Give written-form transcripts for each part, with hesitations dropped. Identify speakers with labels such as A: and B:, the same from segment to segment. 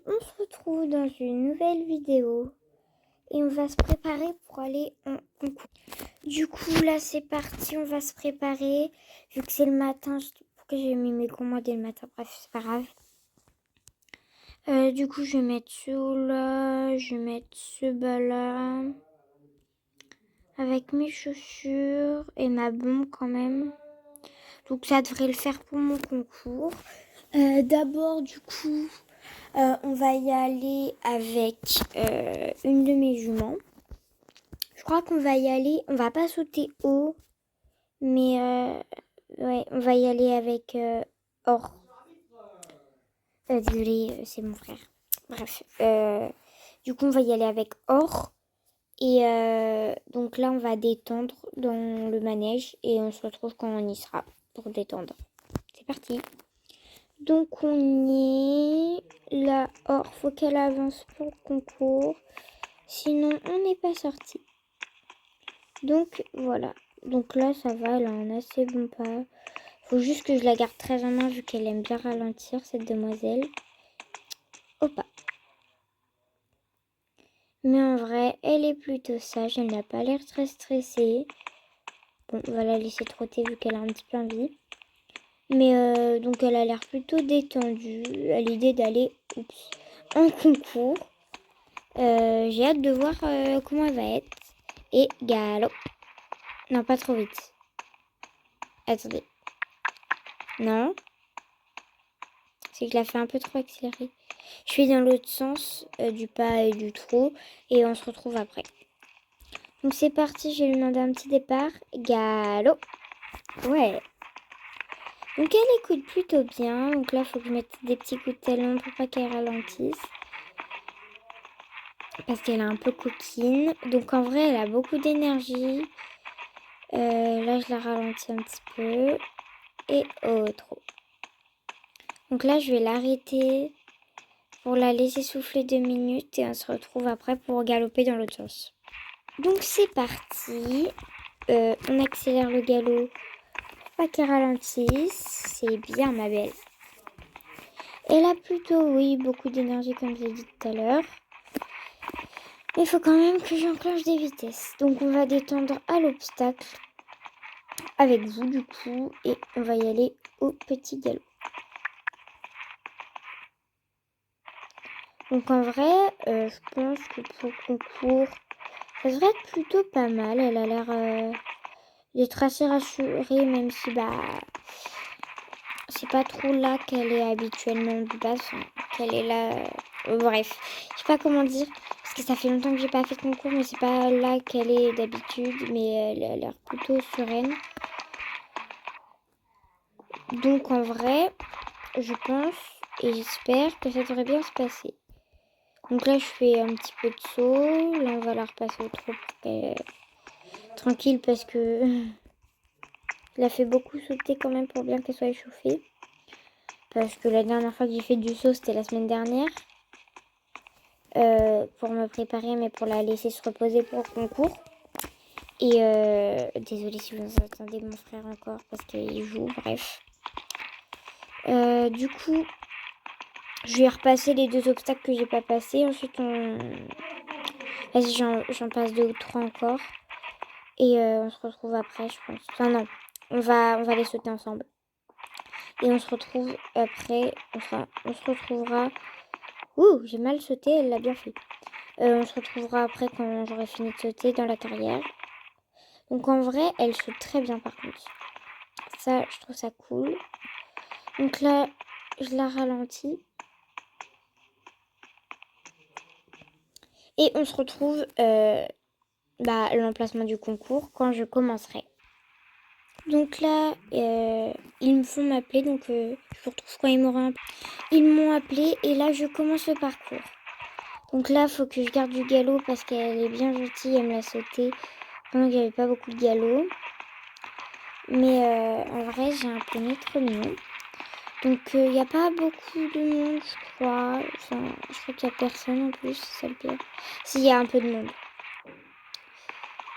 A: on se retrouve dans une nouvelle vidéo et on va se préparer pour aller en concours. Du coup, là, c'est parti, on va se préparer. Vu que c'est le matin, pourquoi j'ai mis mes commandes dès le matin? Bref, c'est pas grave. Du coup, je vais mettre ce là, je vais mettre ce bas là, avec mes chaussures et ma bombe quand même. Donc ça devrait le faire pour mon concours. D'abord, du coup, on va y aller avec une de mes juments. Je crois qu'on va y aller, on va pas sauter haut, mais ouais, on va y aller avec Or. Désolée, c'est mon frère. Bref, du coup, on va y aller avec Or. Et donc là, on va détendre dans le manège et on se retrouve quand on y sera pour détendre. C'est parti. Donc on y est. Là, Or, faut qu'elle avance pour le concours. Sinon, on n'est pas sorti. Donc voilà. Donc là, ça va, elle a un assez bon pas. Faut juste que je la garde très en main vu qu'elle aime bien ralentir, cette demoiselle. Hop. Mais en vrai, elle est plutôt sage. Elle n'a pas l'air très stressée. Bon, on va la laisser trotter vu qu'elle a un petit peu envie. Mais donc elle a l'air plutôt détendue à l'idée d'aller en concours. J'ai hâte de voir comment elle va être. Et galop. Non, pas trop vite. Attendez. Non. C'est que je la fais un peu trop accélérer. Je suis dans l'autre sens du pas et du trot. Et on se retrouve après. Donc c'est parti, je vais lui demander un petit départ. Galop. Ouais. Donc elle écoute plutôt bien. Donc là, il faut que je mette des petits coups de talon pour pas qu'elle ralentisse. Parce qu'elle est un peu coquine. Donc en vrai, elle a beaucoup d'énergie. Là, je la ralentis un petit peu. Et oh, trop. Donc là, je vais l'arrêter pour la laisser souffler 2 minutes. Et on se retrouve après pour galoper dans l'autre sens. Donc c'est parti. On accélère le galop pour pas qu'elle ralentisse. C'est bien, ma belle. Elle a plutôt, oui, beaucoup d'énergie comme j'ai dit tout à l'heure. Mais il faut quand même que j'enclenche des vitesses. Donc on va détendre à l'obstacle avec vous du coup. Et on va y aller au petit galop. Donc en vrai, je pense que pour le concours, ça devrait être plutôt pas mal. Elle a l'air d'être assez rassurée, même si c'est pas trop là qu'elle est habituellement de base. Enfin, qu'elle est là. Bref, je sais pas comment dire. Parce que ça fait longtemps que j'ai pas fait de concours, mais c'est pas là qu'elle est d'habitude. Mais elle a l'air plutôt sereine. Donc en vrai, je pense et j'espère que ça devrait bien se passer. Donc là, je fais un petit peu de saut. Là, on va la repasser au trot pour qu'elle... tranquille parce que je la fais beaucoup sauter quand même pour bien qu'elle soit échauffée. Parce que la dernière fois que j'ai fait du saut, c'était la semaine dernière. Pour me préparer, mais pour la laisser se reposer pour le concours. Et désolée si vous entendez mon frère encore parce qu'il joue, bref. Du coup, je vais repasser les 2 obstacles que j'ai pas passés. Ensuite, vas-y, j'en passe 2 ou 3 encore. Et on se retrouve après, je pense. Enfin non, on va les sauter ensemble. Et on se retrouve après. On se retrouvera. Ouh, j'ai mal sauté, elle l'a bien fait. On se retrouvera après quand j'aurai fini de sauter dans la carrière. Donc en vrai, elle saute très bien par contre. Ça, je trouve ça cool. Donc là, je la ralentis. Et on se retrouve à l'emplacement du concours quand je commencerai. Donc là, ils me font m'appeler. Donc je vous retrouve quand ils m'auront appelé. Ils m'ont appelé et là, je commence le parcours. Donc là, il faut que je garde du galop parce qu'elle est bien gentille. Elle me l'a sauté pendant qu'il n'y avait pas beaucoup de galop. Mais en vrai, j'ai un poney trop mignon. Donc il n'y a pas beaucoup de monde, je crois. Enfin, je crois qu'il n'y a personne en plus, c'est ça le pire. S'il y a un peu de monde.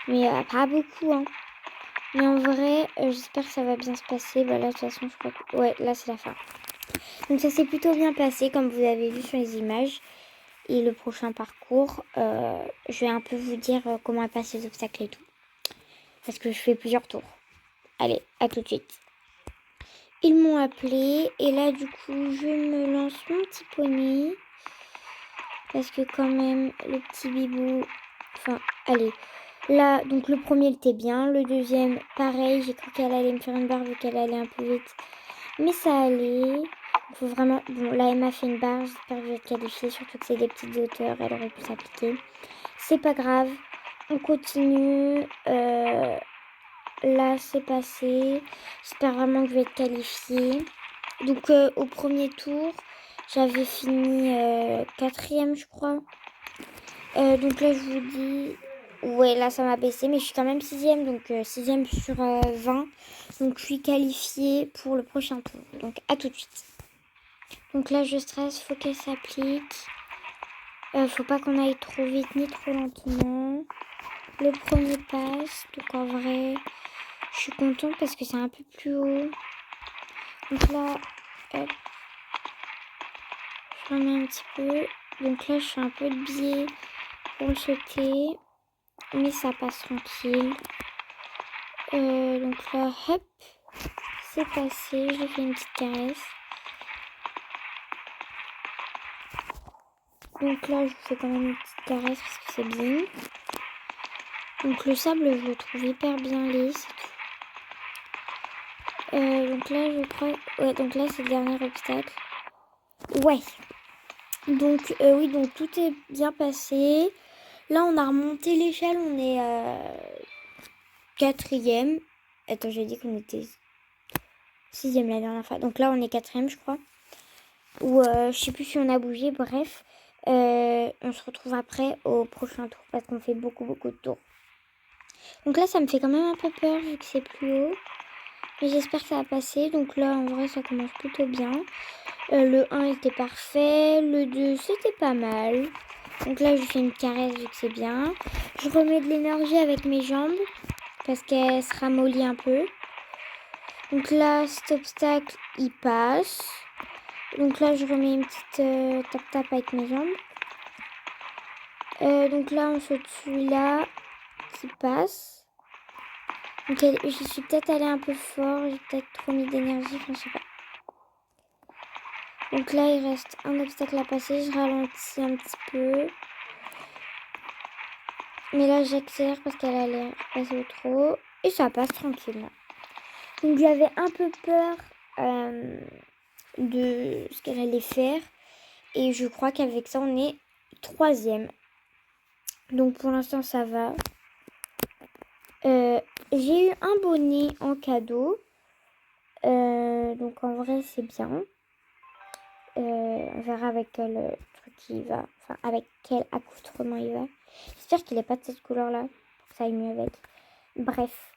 A: Mais pas beaucoup, hein. Mais en vrai, j'espère que ça va bien se passer. Bah là, de toute façon, je crois que... Ouais, là, c'est la fin. Donc ça s'est plutôt bien passé comme vous avez vu sur les images. Et le prochain parcours, je vais un peu vous dire comment passer les obstacles et tout. Parce que je fais plusieurs tours. Allez, à tout de suite. Ils m'ont appelé et là du coup je me lance mon petit poney. Parce que quand même le petit bibou... Enfin, allez. Là, donc le premier il était bien. Le deuxième, pareil, j'ai cru qu'elle allait me faire une barre vu qu'elle allait un peu vite. Mais ça allait. Il faut vraiment... Bon, là elle m'a fait une barre, j'espère que je vais être qualifiée. Surtout que c'est des petites hauteurs, elle aurait pu s'appliquer. C'est pas grave. On continue. Là, c'est passé. J'espère vraiment que je vais être qualifiée. Donc, au premier tour, j'avais fini 4e, je crois. Donc là, je vous dis... Ouais, là, ça m'a baissé, mais je suis quand même 6e. Donc, 6e sur 20. Donc, je suis qualifiée pour le prochain tour. Donc, à tout de suite. Donc là, je stresse. Faut qu'elle s'applique. Faut pas qu'on aille trop vite ni trop lentement. Le premier passe. Donc, en vrai... Je suis contente parce que c'est un peu plus haut. Donc là, hop, je remets un petit peu. Donc là, je fais un peu de biais pour le sauter. Mais ça passe tranquille. Donc là, hop, c'est passé. J'ai fait une petite caresse. Donc là, je vous fais quand même une petite caresse parce que c'est bien. Donc le sable, je le trouve hyper bien lisse. Donc là, je crois... Ouais, donc là, c'est le dernier obstacle. Ouais. Donc, oui, donc tout est bien passé. Là, on a remonté l'échelle, on est 4e. Attends, j'ai dit qu'on était 6e la dernière fois. Donc là, on est 4e, je crois. Ou je sais plus si on a bougé, bref. On se retrouve après au prochain tour parce qu'on fait beaucoup de tours. Donc là, ça me fait quand même un peu peur vu que c'est plus haut. Mais j'espère que ça va passer. Donc là, en vrai, ça commence plutôt bien. Le 1 était parfait. Le 2, c'était pas mal. Donc là, je fais une caresse vu que c'est bien. Je remets de l'énergie avec mes jambes parce qu'elle se ramollit un peu. Donc là, cet obstacle, il passe. Donc là, je remets une petite tap-tap avec mes jambes. Donc là, on saute celui-là qui passe. Donc je suis peut-être allée un peu fort. J'ai peut-être trop mis d'énergie. Enfin, je sais pas. Donc là, il reste un obstacle à passer. Je ralentis un petit peu. Mais là, j'accélère parce qu'elle a l'air passer au trop. Et ça passe tranquillement. Donc j'avais un peu peur de ce qu'elle allait faire. Et je crois qu'avec ça, on est 3e. Donc pour l'instant, ça va. J'ai eu un bonnet en cadeau. Donc en vrai, c'est bien. On verra avec quel truc il va. Enfin, avec quel accoutrement il va. J'espère qu'il n'est pas de cette couleur-là. Pour que ça aille mieux avec. Bref.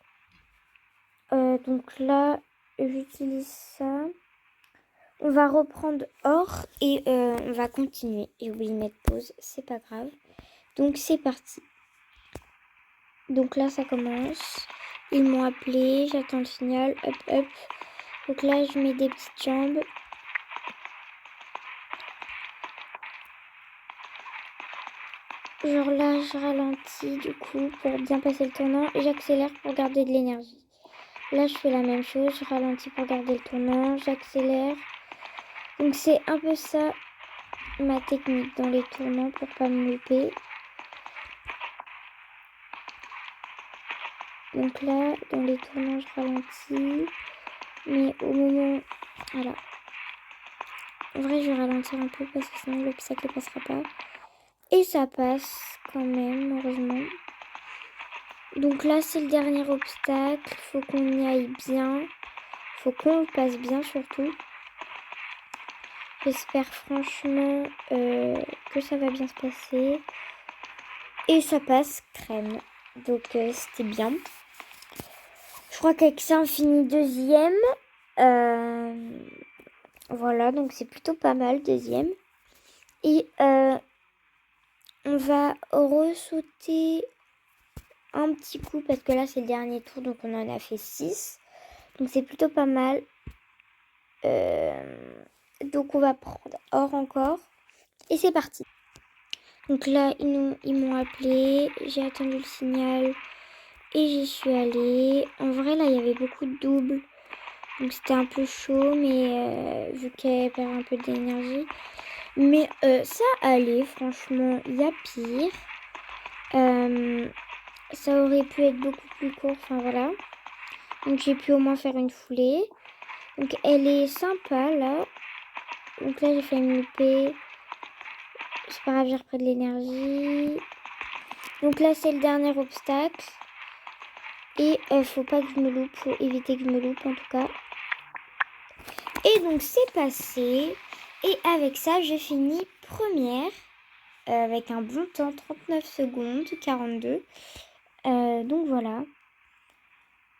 A: Donc là, j'utilise ça. On va reprendre or et on va continuer. J'ai oublié de mettre pause, c'est pas grave. Donc c'est parti. Donc là ça commence. Ils m'ont appelé, j'attends le signal. Hop hop. Donc là je mets des petites jambes. Genre là je ralentis du coup pour bien passer le tournant et j'accélère pour garder de l'énergie. Là je fais la même chose, je ralentis pour garder le tournant, j'accélère. Donc c'est un peu ça ma technique dans les tournants pour pas me louper. Donc là, dans les tournants, je ralentis. Mais au moment... Voilà. En vrai, je vais ralentir un peu parce que sinon l'obstacle ne passera pas. Et ça passe quand même, heureusement. Donc là, c'est le dernier obstacle. Faut qu'on y aille bien. Faut qu'on le passe bien surtout. J'espère franchement que ça va bien se passer. Et ça passe crème. Donc c'était bien. Je crois qu'avec ça, on finit 2e. Voilà, donc c'est plutôt pas mal, 2e. Et on va ressauter un petit coup parce que là, c'est le dernier tour, donc on en a fait 6. Donc c'est plutôt pas mal. Donc on va prendre or encore. Et c'est parti. Donc là, ils m'ont appelé. J'ai attendu le signal. Et j'y suis allée. En vrai, là, il y avait beaucoup de doubles. Donc c'était un peu chaud, mais vu qu'elle perd un peu d'énergie. Mais ça allait, franchement, il y a pire. Ça aurait pu être beaucoup plus court, enfin voilà. Donc j'ai pu au moins faire une foulée. Donc elle est sympa là. Donc là j'ai fait me louper. C'est pas grave, j'ai repris de l'énergie. Donc là c'est le dernier obstacle. Et faut pas que je me loupe, faut éviter que je me loupe en tout cas. Et donc c'est passé. Et avec ça j'ai fini première. Avec un bon temps, 39 secondes, 42. Donc voilà.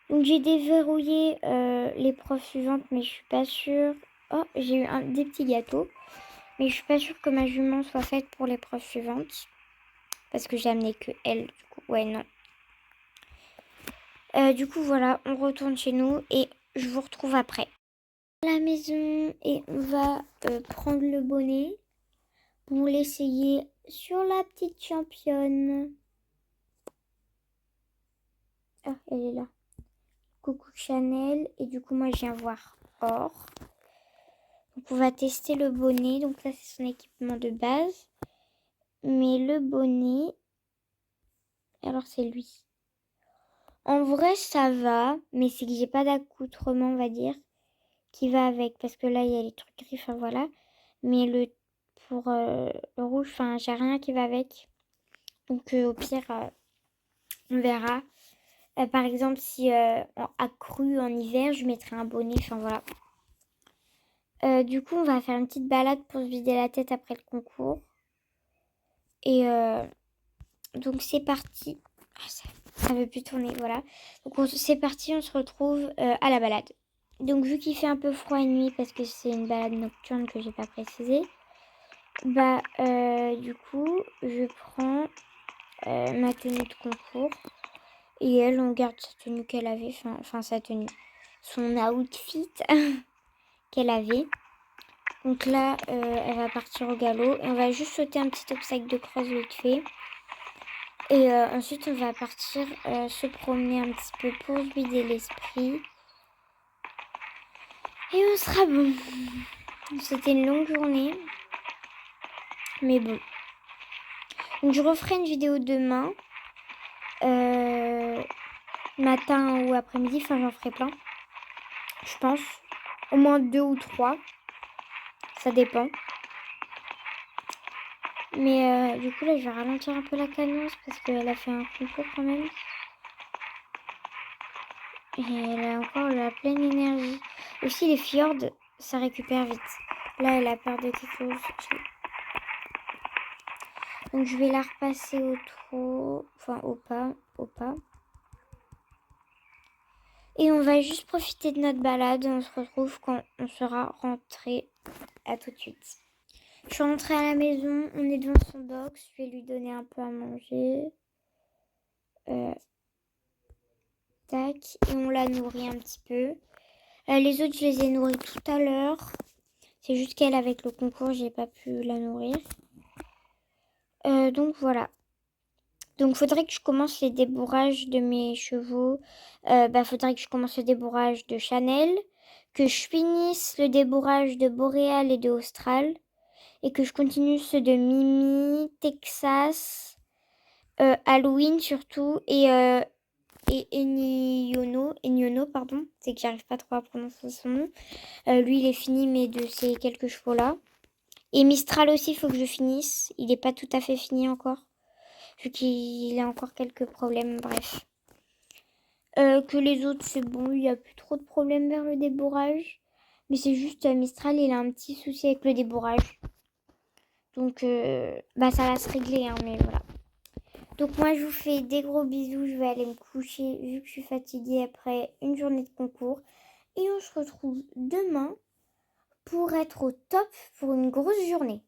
A: Donc j'ai déverrouillé l'épreuve suivante, mais je suis pas sûre. Oh, j'ai eu des petits gâteaux. Mais je suis pas sûre que ma jument soit faite pour l'épreuve suivante. Parce que j'ai amené que elle, du coup. Ouais, non. Du coup, voilà, on retourne chez nous et je vous retrouve après. À la maison et on va prendre le bonnet pour l'essayer sur la petite championne. Ah, elle est là. Coucou Chanel. Et du coup, moi, je viens voir Or. Donc, on va tester le bonnet. Donc là, c'est son équipement de base. Mais le bonnet... Alors, c'est lui. En vrai, ça va. Mais c'est que j'ai pas d'accoutrement, on va dire, qui va avec. Parce que là, il y a les trucs gris. Enfin, voilà. Mais pour le rouge, enfin, j'ai rien qui va avec. Donc, au pire, on verra. Par exemple, si accru en hiver, je mettrai un bonnet. Enfin, voilà. Du coup, on va faire une petite balade pour se vider la tête après le concours. Et donc, c'est parti. Ah, ça veut plus tourner, voilà. Donc, c'est parti, on se retrouve à la balade. Donc, vu qu'il fait un peu froid et nuit, parce que c'est une balade nocturne que j'ai pas précisé, bah, du coup, je prends ma tenue de concours. Et elle, on garde sa tenue qu'elle avait, enfin sa tenue, son outfit qu'elle avait. Donc là, elle va partir au galop. Et on va juste sauter un petit obstacle de crosse vite fait. Et ensuite, on va partir se promener un petit peu pour se vider l'esprit. Et on sera bon. C'était une longue journée. Mais bon. Donc je referai une vidéo demain. Matin ou après-midi. Enfin, j'en ferai plein. Je pense. Au moins 2 ou 3. Ça dépend. Mais du coup là je vais ralentir un peu la cadence parce qu'elle a fait un concours quand même. Et elle a encore la pleine énergie. Aussi les fjords, ça récupère vite. Là elle a peur de quelque chose. Donc je vais la repasser au trot. Enfin au pas. Et on va juste profiter de notre balade. On se retrouve quand on sera rentré. À tout de suite. Je suis rentrée à la maison. On est devant son box. Je vais lui donner un peu à manger. Tac. Et on la nourrit un petit peu. Les autres, je les ai nourris tout à l'heure. C'est juste qu'elle, avec le concours, j'ai pas pu la nourrir. Donc voilà. Donc faudrait que je commence les débourrages de mes chevaux. Faudrait que je commence le débourrage de Chanel. Que je finisse le débourrage de Boréal et de Austral. Et que je continue ceux de Mimi, Texas, Halloween surtout. Et Eniono, pardon. C'est que j'arrive pas trop à prononcer son nom. Lui, il est fini, mais de ces quelques chevaux-là. Et Mistral aussi, il faut que je finisse. Il n'est pas tout à fait fini encore. Vu qu'il a encore quelques problèmes, bref. Que les autres, c'est bon, il n'y a plus trop de problèmes vers le débourrage. Mais c'est juste Mistral, il a un petit souci avec le débourrage. Donc, ça va se régler, hein, mais voilà. Donc moi, je vous fais des gros bisous. Je vais aller me coucher vu que je suis fatiguée après une journée de concours. Et on se retrouve demain pour être au top pour une grosse journée.